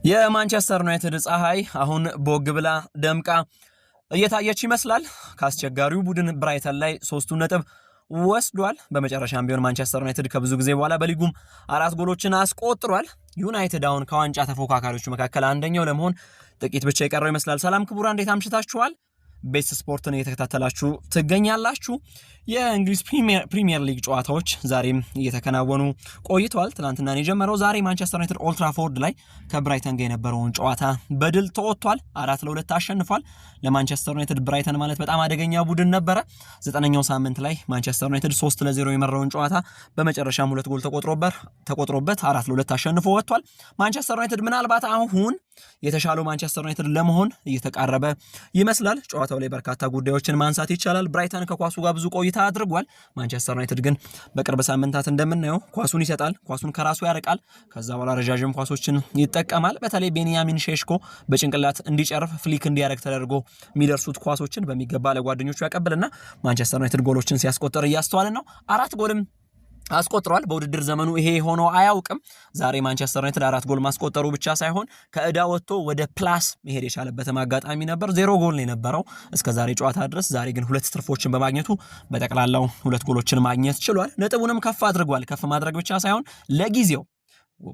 የማንቸስተር ዩናይትድ ፀሐይ አሁን ቦግ ብላ ደምቃ እየታየች ይመስላል። ካስቸጋሪው ቡድን ብራይተን ላይ 3 ነጥብ ወስዷል። በመጨረሻም ቢሆን ማንቸስተር ዩናይትድ ከብዙ ጊዜ በኋላ በሊጉም 4 ጎሎችን አስቆጥሯል። ዩናይትድ አሁን ከዋንጫ ተፎካካሪዎች መካከል አንደኛው ለመሆን ጥቂት ብቻ የቀረው ይመስላል። ሰላም ክቡራን፣ እንዴት አምሽታችኋል? ቤስ ስፖርትን እየተከታተላችሁ ትገኛላችሁ። የእንግሊዝ ፕሪሚየር ሊግ ጨዋታዎች ዛሬም እየተከናወኑ ቆይተዋል። ትናንትና የጀመረው ዛሬ ማንቸስተር ዩናይትድ ኦልድ ትራፎርድ ላይ ከብራይተን ጋር የነበረውን ጨዋታ በድል ተወጥቷል። 4-2 አሸንፏል። ለማንቸስተር ዩናይትድ ብራይተን ማለት በጣም አደገኛ ቡድን ነበረ። 9ኛው ሳምንት ላይ ማንቸስተር ዩናይትድ 3-0 የመራውን ጨዋታ በመጨረሻም 2 ጎል ተቆጥሮበት 4-2 አሸንፎ ወጥቷል። ማንቸስተር ዩናይትድ ምናልባት አሁን የተሻለው ማንቸስተር ዩናይትድ ለመሆን እየተቃረበ ይመስላል። ጨዋታው ላይ በርካታ ጉዳዮችን ማንሳት ይቻላል። ብራይተን ከኳሱ ጋር ብዙ ቆይታ አድርጓል። ማንቸስተር ዩናይትድ ግን በቅርብ ሳምንታት እንደምናየው ኳሱን ይሰጣል፣ ኳሱን ከራሱ ያርቃል፣ ከዛ በኋላ ረጃጅም ኳሶችን ይጠቀማል። በተለይ ቤንያሚን ሼሽኮ በጭንቅላት እንዲጨርፍ ፍሊክ እንዲያደርግ ተደርጎ የሚደርሱት ኳሶችን በሚገባ ለጓደኞቹ ያቀብልና ማንቸስተር ዩናይትድ ጎሎችን ሲያስቆጥር እያስተዋልን ነው። 4 ጎልም አስቆጥሯል። በውድድር ዘመኑ ይሄ ሆኖ አያውቅም። ዛሬ ማንቸስተር ዩናይትድ 4 ጎል ማስቆጠሩ ብቻ ሳይሆን ከዕዳ ወጥቶ ወደ ፕላስ መሄድ የቻለበትም አጋጣሚ ነበር። 0 ጎል ነው የነበረው እስከ ዛሬ ጨዋታ ድረስ። ዛሬ ግን 2 ትርፎችን በማግኘቱ በጠቅላላው 2 ጎሎችን ማግኘት ችሏል። ነጥቡንም ከፍ አድርጓል። ከፍ ማድረግ ብቻ ሳይሆን ለጊዜው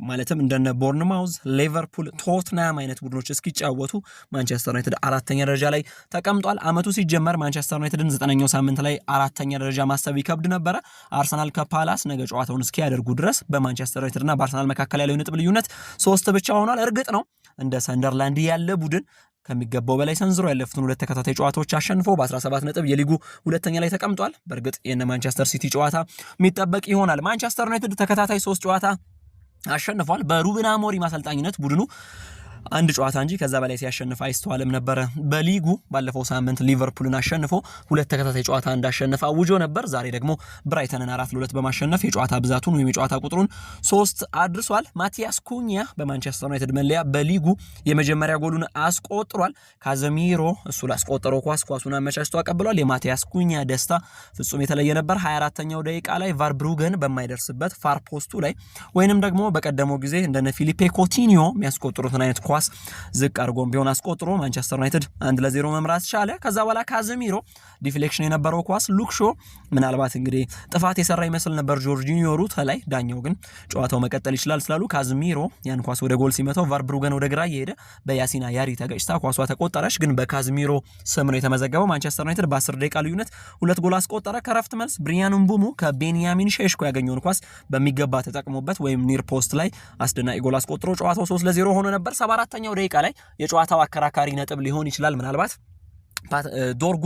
ማለትም እንደነ ቦርንማውዝ፣ ሊቨርፑል፣ ቶትናም አይነት ቡድኖች እስኪጫወቱ ማንቸስተር ዩናይትድ 4ኛ ደረጃ ላይ ተቀምጧል። አመቱ ሲጀመር ማንቸስተር ዩናይትድን 9ኛው ሳምንት ላይ 4ኛ ደረጃ ማሰብ ይከብድ ነበረ። አርሰናል ከፓላስ ነገ ጨዋታውን እስኪያደርጉ ድረስ በማንቸስተር ዩናይትድና በአርሰናል መካከል ያለው የነጥብ ልዩነት 3 ብቻ ሆኗል። እርግጥ ነው እንደ ሰንደርላንድ ያለ ቡድን ከሚገባው በላይ ሰንዝሮ ያለፉትን 2 ተከታታይ ጨዋታዎች አሸንፎ በ17 ነጥብ የሊጉ 2ኛ ላይ ተቀምጧል። በእርግጥ የነ ማንቸስተር ሲቲ ጨዋታ የሚጠበቅ ይሆናል። ማንቸስተር ዩናይትድ ተከታታይ 3 ጨዋታ አሸንፏል። በሩበን አሞሪም አሰልጣኝነት ቡድኑ አንድ ጨዋታ እንጂ ከዛ በላይ ሲያሸንፍ አይስተዋልም ነበረ። በሊጉ ባለፈው ሳምንት ሊቨርፑልን አሸንፎ 2 ተከታታይ ጨዋታ እንዳሸነፈ አውጆ ነበር። ዛሬ ደግሞ ብራይተንን 4-2 በማሸነፍ የጨዋታ ብዛቱን ወይም የጨዋታ ቁጥሩን 3 አድርሷል። ማቲያስ ኩኛ በማንቸስተር ዩናይትድ መለያ በሊጉ የመጀመሪያ ጎሉን አስቆጥሯል። ካዘሚሮ እሱ ላስቆጠረው ኳሱን አመቻችቶ አቀብሏል። የማቲያስ ኩኛ ደስታ ፍጹም የተለየ ነበር። 24ኛው ደቂቃ ላይ ቫርብሩገን በማይደርስበት ፋር ፖስቱ ላይ ወይንም ደግሞ በቀደመው ጊዜ እንደነ ፊሊፔ ኮቲኒዮ የሚያስቆጥሩትን አይነት ኳስ ዝቅ አድርጎም ቢሆን አስቆጥሮ ማንቸስተር ዩናይትድ 1-0 መምራት ቻለ። ከዛ በኋላ ካዘሚሮ ዲፍሌክሽን የነበረው ኳስ ሉክሾ ምናልባት እንግዲህ ጥፋት የሰራ ይመስል ነበር ጆርጂኒዮ ሩት ላይ። ዳኛው ግን ጨዋታው መቀጠል ይችላል ስላሉ ካዘሚሮ ያን ኳስ ወደ ጎል ሲመታው ቫርብሩገን ወደ ግራ እየሄደ በያሲና ያሪ ተገጭታ ኳሷ ተቆጠረች። ግን በካዘሚሮ ስም ነው የተመዘገበው። ማንቸስተር ዩናይትድ በ10 ደቂቃ ልዩነት 2 ጎል አስቆጠረ። ከረፍት መልስ ብሪያን ምቡሙ ከቤንያሚን ሼሽኮ ያገኘውን ኳስ በሚገባ ተጠቅሞበት ወይም ኒር ፖስት ላይ አስደናቂ ጎል አስቆጥሮ ጨዋታው 3-0 ሆኖ ነበር። 74ኛው ደቂቃ ላይ የጨዋታው አከራካሪ ነጥብ ሊሆን ይችላል። ምናልባት ዶርጉ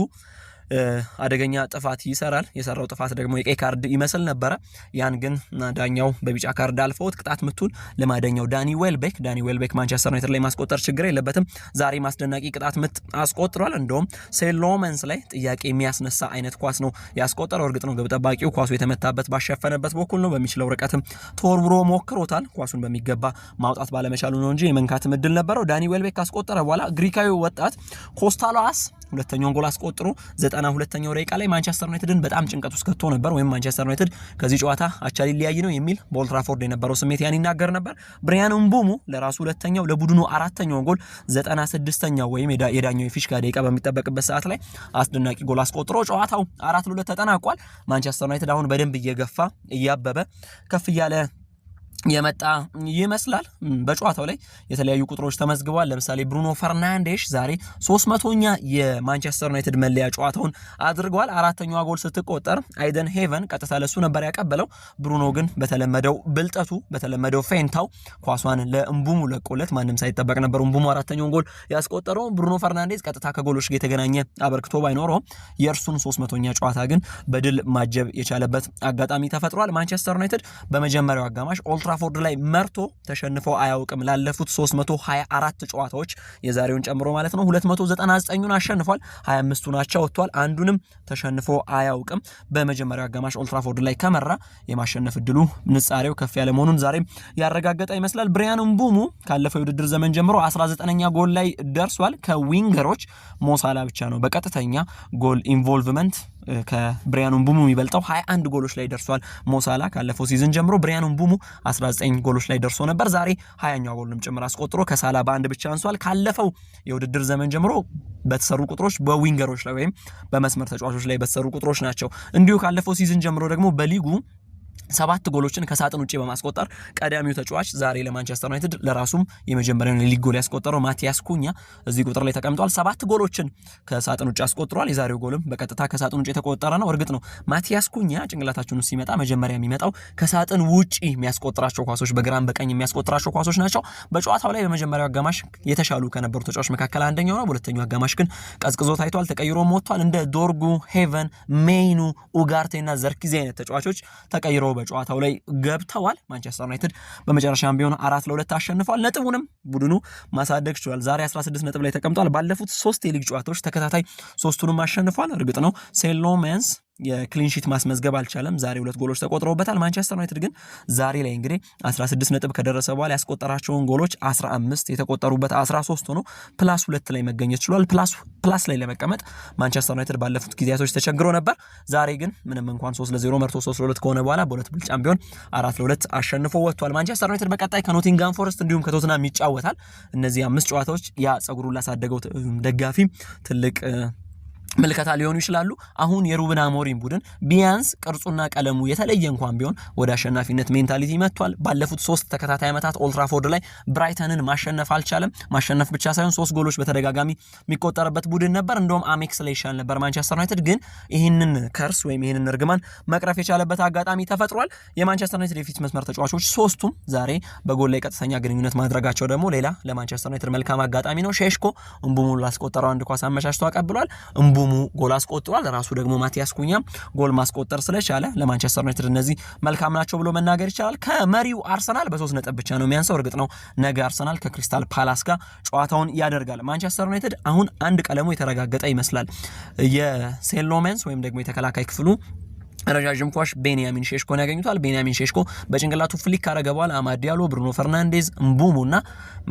አደገኛ ጥፋት ይሰራል። የሰራው ጥፋት ደግሞ የቀይ ካርድ ይመስል ነበረ። ያን ግን ዳኛው በቢጫ ካርድ አልፈውት ቅጣት ምቱን ለማደኛው ዳኒ ዌልቤክ ማንቸስተር ዩናይትድ ላይ ማስቆጠር ችግር የለበትም። ዛሬ ማስደናቂ ቅጣት ምት አስቆጥሯል። እንደውም ሴሎመንስ ላይ ጥያቄ የሚያስነሳ አይነት ኳስ ነው ያስቆጠረው። እርግጥ ነው ግብ ጠባቂው ኳሱ የተመታበት ባሸፈነበት በኩል ነው። በሚችለው ርቀትም ተወርውሮ ሞክሮታል። ኳሱን በሚገባ ማውጣት ባለመቻሉ ነው እንጂ የመንካት ምድል ነበረው። ዳኒ ዌልቤክ ካስቆጠረ በኋላ ግሪካዊ ወጣት ኮስታሎስ ሁለተኛውን ጎል አስቆጥሮ 92ኛው ደቂቃ ላይ ማንቸስተር ዩናይትድን በጣም ጭንቀት ውስጥ ከቶ ነበር። ወይም ማንቸስተር ዩናይትድ ከዚህ ጨዋታ አቻ ሊለያይ ነው የሚል በኦልድ ትራፎርድ የነበረው ስሜት ያን ይናገር ነበር። ብሪያን ምቡሙ ለራሱ ሁለተኛው ለቡድኑ 4ኛው ጎል 96ኛው ወይም የዳኛው የፊሽካ ደቂቃ በሚጠበቅበት ሰዓት ላይ አስደናቂ ጎል አስቆጥሮ ጨዋታው 4-2 ተጠናቋል። ማንቸስተር ዩናይትድ አሁን በደንብ እየገፋ እያበበ ከፍ እያለ የመጣ ይመስላል። በጨዋታው ላይ የተለያዩ ቁጥሮች ተመዝግበዋል። ለምሳሌ ብሩኖ ፈርናንዴሽ ዛሬ 300ኛ የማንቸስተር ዩናይትድ መለያ ጨዋታውን አድርገዋል። 4ኛዋ ጎል ስትቆጠር አይደን ሄቨን ቀጥታ ለሱ ነበር ያቀበለው። ብሩኖ ግን በተለመደው ብልጠቱ በተለመደው ፌንታው ኳሷን ለእምቡሙ ለቆለት ማንም ሳይጠበቅ ነበር እምቡሙ 4ኛውን ጎል ያስቆጠረው። ብሩኖ ፈርናንዴዝ ቀጥታ ከጎሎች ጋር የተገናኘ አበርክቶ ባይኖረውም የእርሱን 300ኛ ጨዋታ ግን በድል ማጀብ የቻለበት አጋጣሚ ተፈጥሯል። ማንቸስተር ዩናይትድ በመጀመሪያው አጋማሽ ኦልድ ትራፎርድ ላይ መርቶ ተሸንፎ አያውቅም። ላለፉት 324 ጨዋታዎች የዛሬውን ጨምሮ ማለት ነው 299ን አሸንፏል፣ 25ቱን አቻ ወጥቷል፣ አንዱንም ተሸንፎ አያውቅም። በመጀመሪያው አጋማሽ ኦልድ ትራፎርድ ላይ ከመራ የማሸነፍ እድሉ ንጻሬው ከፍ ያለ መሆኑን ዛሬም ያረጋገጠ ይመስላል። ብሪያን ምቡሙ ካለፈው የውድድር ዘመን ጀምሮ 19ኛ ጎል ላይ ደርሷል። ከዊንገሮች ሞሳላ ብቻ ነው በቀጥተኛ ጎል ኢንቮልቭመንት ከብሪያን ምቡሞ የሚበልጠው 21 ጎሎች ላይ ደርሷል። ሞሳላ ካለፈው ሲዝን ጀምሮ ብሪያን ምቡሞ 19 ጎሎች ላይ ደርሶ ነበር። ዛሬ 20ኛው ጎልም ጭምር አስቆጥሮ ከሳላ በአንድ ብቻ አንሷል። ካለፈው የውድድር ዘመን ጀምሮ በተሰሩ ቁጥሮች በዊንገሮች ላይ ወይም በመስመር ተጫዋቾች ላይ በተሰሩ ቁጥሮች ናቸው። እንዲሁ ካለፈው ሲዝን ጀምሮ ደግሞ በሊጉ 7 ጎሎችን ከሳጥን ውጪ በማስቆጠር ቀዳሚው ተጫዋች ዛሬ ለማንቸስተር ዩናይትድ ለራሱም የመጀመሪያውን ሊግ ጎል ያስቆጠረው ማቲያስ ኩኛ እዚህ ቁጥር ላይ ተቀምጧል። 7 ጎሎችን ከሳጥን ውጪ አስቆጥሯል። የዛሬው ጎልም በቀጥታ ከሳጥን ውጪ የተቆጠረ ነው። እርግጥ ነው ማቲያስ ኩኛ ጭንቅላታችሁን ሲመጣ መጀመሪያ የሚመጣው ከሳጥን ውጪ የሚያስቆጥራቸው ኳሶች በግራም በቀኝ የሚያስቆጥራቸው ኳሶች ናቸው። በጨዋታው ላይ በመጀመሪያው አጋማሽ የተሻሉ ከነበሩ ተጫዋቾች መካከል አንደኛው ነው። በሁለተኛው አጋማሽ ግን ቀዝቅዞ ታይቷል፣ ተቀይሮ ወጥቷል። እንደ ዶርጉ፣ ሄቨን፣ ሜይኑ፣ ኡጋርቴና ዘርኪዜ አይነት ተጫዋቾች ተቀይሮ በጨዋታው ላይ ገብተዋል። ማንቸስተር ዩናይትድ በመጨረሻም ቢሆን 4-2 አሸንፏል። ነጥቡንም ቡድኑ ማሳደግ ችሏል። ዛሬ 16 ነጥብ ላይ ተቀምጧል። ባለፉት 3 የሊግ ጨዋታዎች ተከታታይ 3ቱንም አሸንፏል። እርግጥ ነው ሴሎሜንስ የክሊንሺት ማስመዝገብ አልቻለም። ዛሬ 2 ጎሎች ተቆጥረውበታል። ማንቸስተር ዩናይትድ ግን ዛሬ ላይ እንግዲህ 16 ነጥብ ከደረሰ በኋላ ያስቆጠራቸውን ጎሎች 15 የተቆጠሩበት 13 ሆኖ ፕላስ 2 ላይ መገኘት ችሏል። ፕላስ ላይ ለመቀመጥ ማንቸስተር ዩናይትድ ባለፉት ጊዜያቶች ተቸግሮ ነበር። ዛሬ ግን ምንም እንኳን 3-0 መርቶ 3-2 ከሆነ በኋላ በሁለት ብልጫም ቢሆን 4-2 አሸንፎ ወጥቷል። ማንቸስተር ዩናይትድ በቀጣይ ከኖቲንጋም ፎረስት እንዲሁም ከቶትናም ይጫወታል። እነዚህ 5 ጨዋታዎች ያ ጸጉሩን ላሳደገው ደጋፊ ትልቅ ምልከታ ሊሆኑ ይችላሉ። አሁን የሩበን አሞሪም ቡድን ቢያንስ ቅርጹና ቀለሙ የተለየ እንኳን ቢሆን ወደ አሸናፊነት ሜንታሊቲ መጥቷል። ባለፉት 3 ተከታታይ ዓመታት ኦልድ ትራፎርድ ላይ ብራይተንን ማሸነፍ አልቻለም። ማሸነፍ ብቻ ሳይሆን 3 ጎሎች በተደጋጋሚ የሚቆጠርበት ቡድን ነበር። እንደውም አሜክስ ላይ ይሻል ነበር ማንቸስተር ዩናይትድ። ግን ይህንን ከርስ ወይም ይህንን እርግማን መቅረፍ የቻለበት አጋጣሚ ተፈጥሯል። የማንቸስተር ዩናይትድ የፊት መስመር ተጫዋቾች 3ቱም ዛሬ በጎል ላይ ቀጥተኛ ግንኙነት ማድረጋቸው ደግሞ ሌላ ለማንቸስተር ዩናይትድ መልካም አጋጣሚ ነው። ሼሽኮ እምቡሙ ላስቆጠረው አንድ ኳስ አመቻችቶ አቀብሏል። ጎል አስቆጥሯል። ራሱ ደግሞ ማቲያስ ኩኛም ጎል ማስቆጠር ስለቻለ ለማንቸስተር ዩናይትድ እነዚህ መልካም ናቸው ብሎ መናገር ይቻላል። ከመሪው አርሰናል በ3 ነጥብ ብቻ ነው የሚያንሰው። እርግጥ ነው ነገ አርሰናል ከክሪስታል ፓላስ ጋር ጨዋታውን ያደርጋል። ማንቸስተር ዩናይትድ አሁን አንድ ቀለሙ የተረጋገጠ ይመስላል። የሴሎሜንስ ወይም ደግሞ የተከላካይ ክፍሉ ረጃጅም ኳስ ቤንያሚን ሼሽኮን ያገኙታል። ቤንያሚን ሼሽኮ በጭንቅላቱ ፍሊክ ካረገ በኋላ አማድ ዲያሎ፣ ብሩኖ ፈርናንዴዝ፣ ምቡሞና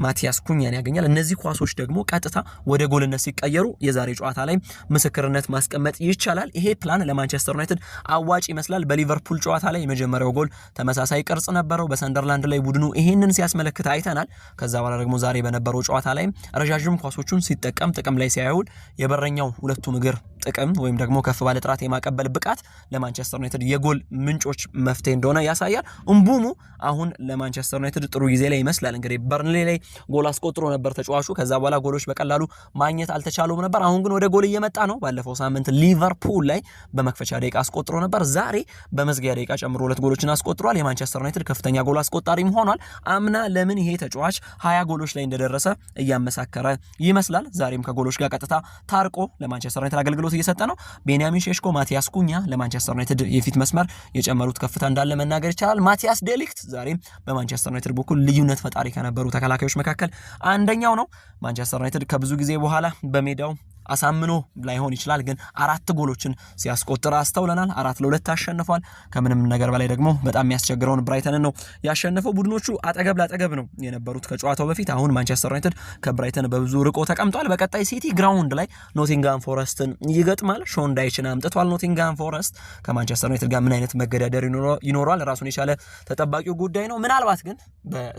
ማቲያስ ኩኛን ያገኛል። እነዚህ ኳሶች ደግሞ ቀጥታ ወደ ጎልነት ሲቀየሩ የዛሬ ጨዋታ ላይ ምስክርነት ማስቀመጥ ይቻላል። ይሄ ፕላን ለማንቸስተር ዩናይትድ አዋጭ ይመስላል። በሊቨርፑል ጨዋታ ላይ የመጀመሪያው ጎል ተመሳሳይ ቅርጽ ነበረው። በሰንደርላንድ ላይ ቡድኑ ይሄንን ሲያስመለክት አይተናል። ከዛ በኋላ ደግሞ ዛሬ በነበረው ጨዋታ ላይ ረጃጅም ኳሶቹን ሲጠቀም ጥቅም ላይ ሲያውል የበረኛው ሁለቱም እግር ጥቅም ወይም ደግሞ ከፍ ባለ ጥራት የማቀበል ብቃት ለማንቸስተር ዩናይትድ የጎል ምንጮች መፍትሄ እንደሆነ ያሳያል። እምቡሙ አሁን ለማንቸስተር ዩናይትድ ጥሩ ጊዜ ላይ ይመስላል። እንግዲህ በርንሌ ላይ ጎል አስቆጥሮ ነበር ተጫዋቹ። ከዛ በኋላ ጎሎች በቀላሉ ማግኘት አልተቻሉም ነበር። አሁን ግን ወደ ጎል እየመጣ ነው። ባለፈው ሳምንት ሊቨርፑል ላይ በመክፈቻ ደቂቃ አስቆጥሮ ነበር። ዛሬ በመዝጊያ ደቂቃ ጨምሮ 2 ጎሎችን አስቆጥሯል። የማንቸስተር ዩናይትድ ከፍተኛ ጎል አስቆጣሪም ሆኗል። አምና ለምን ይሄ ተጫዋች 20 ጎሎች ላይ እንደደረሰ እያመሳከረ ይመስላል። ዛሬም ከጎሎች ጋር ቀጥታ ታርቆ ለማንቸስተር ዩናይትድ አገልግሎት እየሰጠ ነው። ቤንያሚን ሼሽኮ፣ ማቲያስ ኩኛ ለማንቸስተር ዩናይትድ የፊት መስመር የጨመሩት ከፍታ እንዳለ መናገር ይቻላል። ማቲያስ ዴሊክት ዛሬ በማንቸስተር ዩናይትድ በኩል ልዩነት ፈጣሪ ከነበሩ ተከላካዮች መካከል አንደኛው ነው። ማንቸስተር ዩናይትድ ከብዙ ጊዜ በኋላ በሜዳው አሳምኖ ላይሆን ይችላል ግን 4 ጎሎችን ሲያስቆጥር አስተውለናል። 4-2 አሸንፏል። ከምንም ነገር በላይ ደግሞ በጣም የሚያስቸግረውን ብራይተንን ነው ያሸነፈው። ቡድኖቹ አጠገብ ላጠገብ ነው የነበሩት ከጨዋታው በፊት። አሁን ማንቸስተር ዩናይትድ ከብራይተን በብዙ ርቆ ተቀምጧል። በቀጣይ ሲቲ ግራውንድ ላይ ኖቲንጋም ፎረስትን ይገጥማል። ሾን ዳይችን አምጥቷል። ኖቲንጋም ፎረስት ከማንቸስተር ዩናይትድ ጋር ምን አይነት መገዳደር ይኖረዋል ራሱን የቻለ ተጠባቂው ጉዳይ ነው። ምናልባት ግን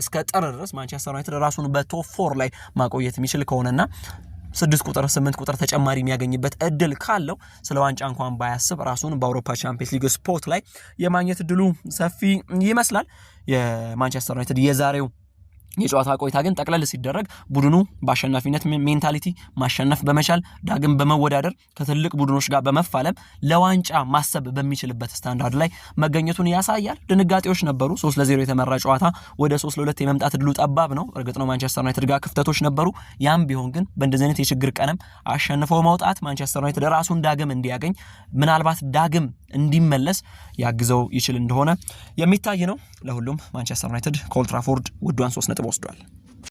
እስከ ጥር ድረስ ማንቸስተር ዩናይትድ ራሱን በቶፕ 4 ላይ ማቆየት የሚችል ከሆነና 6 ቁጥር 8 ቁጥር ተጨማሪ የሚያገኝበት እድል ካለው ስለ ዋንጫ እንኳን ባያስብ ራሱን በአውሮፓ ቻምፒየንስ ሊግ ስፖርት ላይ የማግኘት እድሉ ሰፊ ይመስላል። የማንቸስተር ዩናይትድ የዛሬው የጨዋታ ቆይታ ግን ጠቅለል ሲደረግ ቡድኑ በአሸናፊነት ሜንታሊቲ ማሸነፍ በመቻል ዳግም በመወዳደር ከትልቅ ቡድኖች ጋር በመፋለም ለዋንጫ ማሰብ በሚችልበት ስታንዳርድ ላይ መገኘቱን ያሳያል። ድንጋጤዎች ነበሩ። 3-0 የተመራ ጨዋታ ወደ 3-2 የመምጣት እድሉ ጠባብ ነው። እርግጥ ነው ማንቸስተር ዩናይትድ ጋር ክፍተቶች ነበሩ። ያም ቢሆን ግን በእንደዚህ አይነት የችግር ቀንም አሸንፈው መውጣት ማንቸስተር ዩናይትድ ራሱን ዳግም እንዲያገኝ ምናልባት ዳግም እንዲመለስ ያግዘው ይችል እንደሆነ የሚታይ ነው። ለሁሉም ማንቸስተር ዩናይትድ ከኦልድ ትራፎርድ ውዷን 3 ነጥብ ወስዷል።